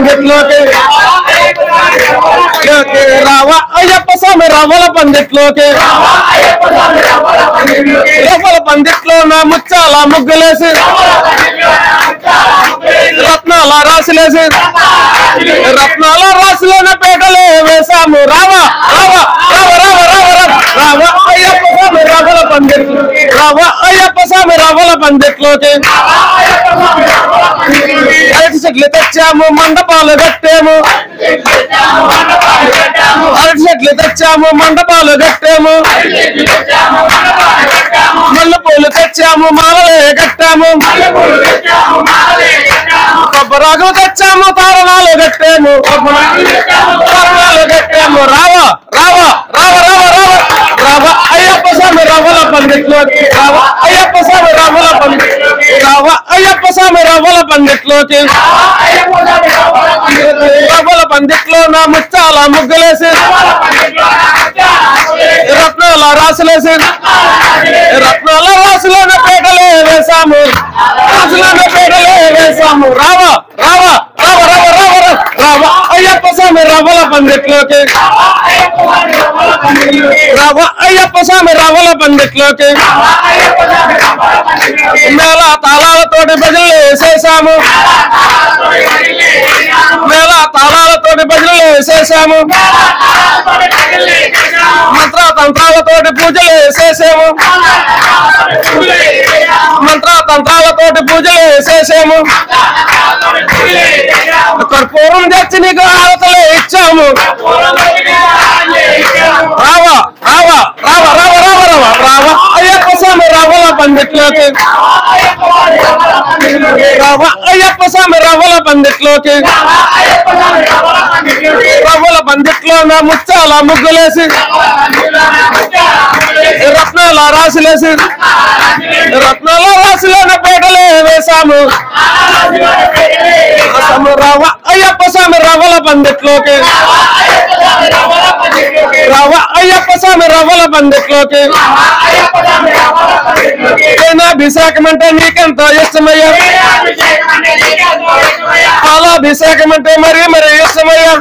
పందిట్లోకి రావా అయ్యప్ప స్వామి రవ్వల పందిట్లోకి రవ్వల పందిట్లో నా ముచ్చాల ముగ్గులేసి రత్నాల రాసులేసి రత్నాల రాసులోన పేటలే వేసాము రావా రావా రావ రావ రావ రావ అయ్యప్ప స్వామి రవ్వల పందిట్లు రావా అయ్యప్ప స్వామి రవ్వల పందిట్లోకి అరటి చెట్లు తెచ్చాము మండపాలు కట్టాము అరటి చెట్లు తెచ్చాము మండపాలు కట్టాము మల్లె పూలు తెచ్చాము మాలలే కట్టాము కొబ్బరాకు తెచ్చాము తారణాలు కట్టాము తారణాలు కట్టాము రావా రావా రావ రావ రావ రావ అయ్యప్ప స్వామి రవ్వల పందిట్లోకి రావా అయ్యప్ప స్వామి రవ్వల పందిట్లోకి రావా అయ్యప్ప స్వామి రవ్వల పందిట్లోకి రవ్వల పందిట్లో నా ముచ్చాల ముగ్గులేసి రత్నాల రాసులేసి రత్నాల రాసులోన పేటలే వేసాము రాసులోన పేటలే వేసాము రావా రావా రావ రావ రావ రావ అయ్యప్ప స్వామి రవ్వల పందిట్లోకి రావ అయ్యప్ప స్వామి రవ్వల పందిట్లోకి మేళ తాళాలతోటి భజనలు వేసేసాము మేళ తాళాలతోటి భజనలు వేసేసాము మంత్ర తంత్రాలతోటి పూజలు వేసేసాము మంత్ర తంత్రాలతోటి పూజలు వేసేసాము కర్పూరం తెచ్చి నీకు ఆరతలే ఇచ్చాము రావా రావా రావ రావ రావ రావ రావ అయ్యప్ప స్వామి రవ్వల పందిట్లోకి రావ అయ్యప్ప స్వామి రవ్వల పందిట్లోకి రవ్వల పందిట్లో నా ముచ్చాల ముగ్గులేసి రత్నాల రాసులేసి రత్నాల రాసులోన పేటలే వేసాము రావ అయ్యప్ప స్వామి రవ్వల పందిట్లోకి రావ అయ్యప్ప స్వామి రవ్వల పందిట్లోకి పాలాభిషేకం అంటే నీకెంతో ఇష్టమయ్యా పాలాభిషేకం అంటే మరీ మరీ ఇష్టమయ్యా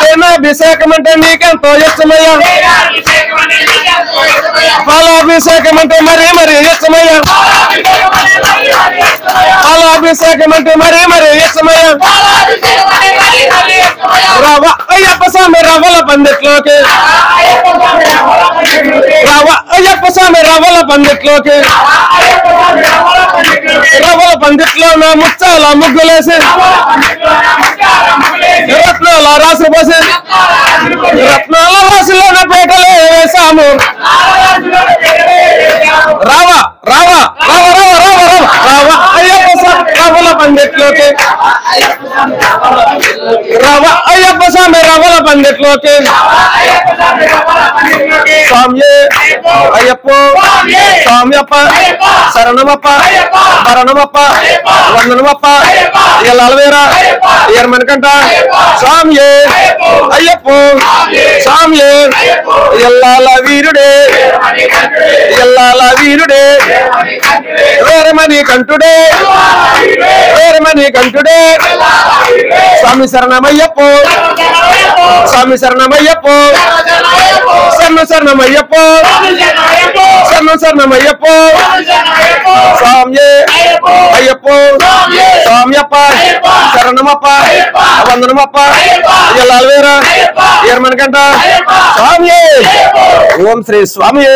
పాలాభిషేకం అంటే నీకెంతో ఇష్టమయ్యా పాలాభిషేకం అంటే మరీ మరీ ఇష్టమయ్యా పాలాభిషేకం అంటే మరీ మరీ ఇష్టమయ్యా రావ అయ్యప్ప స్వామి రవ్వల పందిట్లోకి రావ అయ్యప్ప స్వామి రవ్వల పందిట్లోకి రవ్వల పందిట్లో నా ముచ్చాల ముగ్గులేసి రత్నాల రాసు పోసి రత్నాల రాసులోన పేటలే వేసాము రావా రావా రావ రావ రావ రావ రావ అయ్యప్ప స్వామి రవ్వల పందిట్లోకి రావ అయ్యప్ప స్వామి రవ్వల పందిట్లోకి స్వామి అయ్యప్ప స్వామియప్ప శరణమప్ప భరణమప్ప వందనమప్ప ఎల్లవేరా ఎర్మనకంట స్వామి అయ్యప్ప స్వామి ఎల్లాల వీరుడే ఎల్లాల వీరుడే వేరమణి కంఠుడే వేరమణి కంఠుడే స్వామి శరణమయ్యప్ప స్వామి శరణమయ్యప్ప శరణు శరణమయ్యప్ప శరణు శరణమయ్యప్ప స్వామి అయ్యప్ప స్వామియప్ప శరణమప్ప వందనమప్ప ఎల్లాలవేరా ఎర్మనకంట స్వామి ఓం శ్రీ స్వామి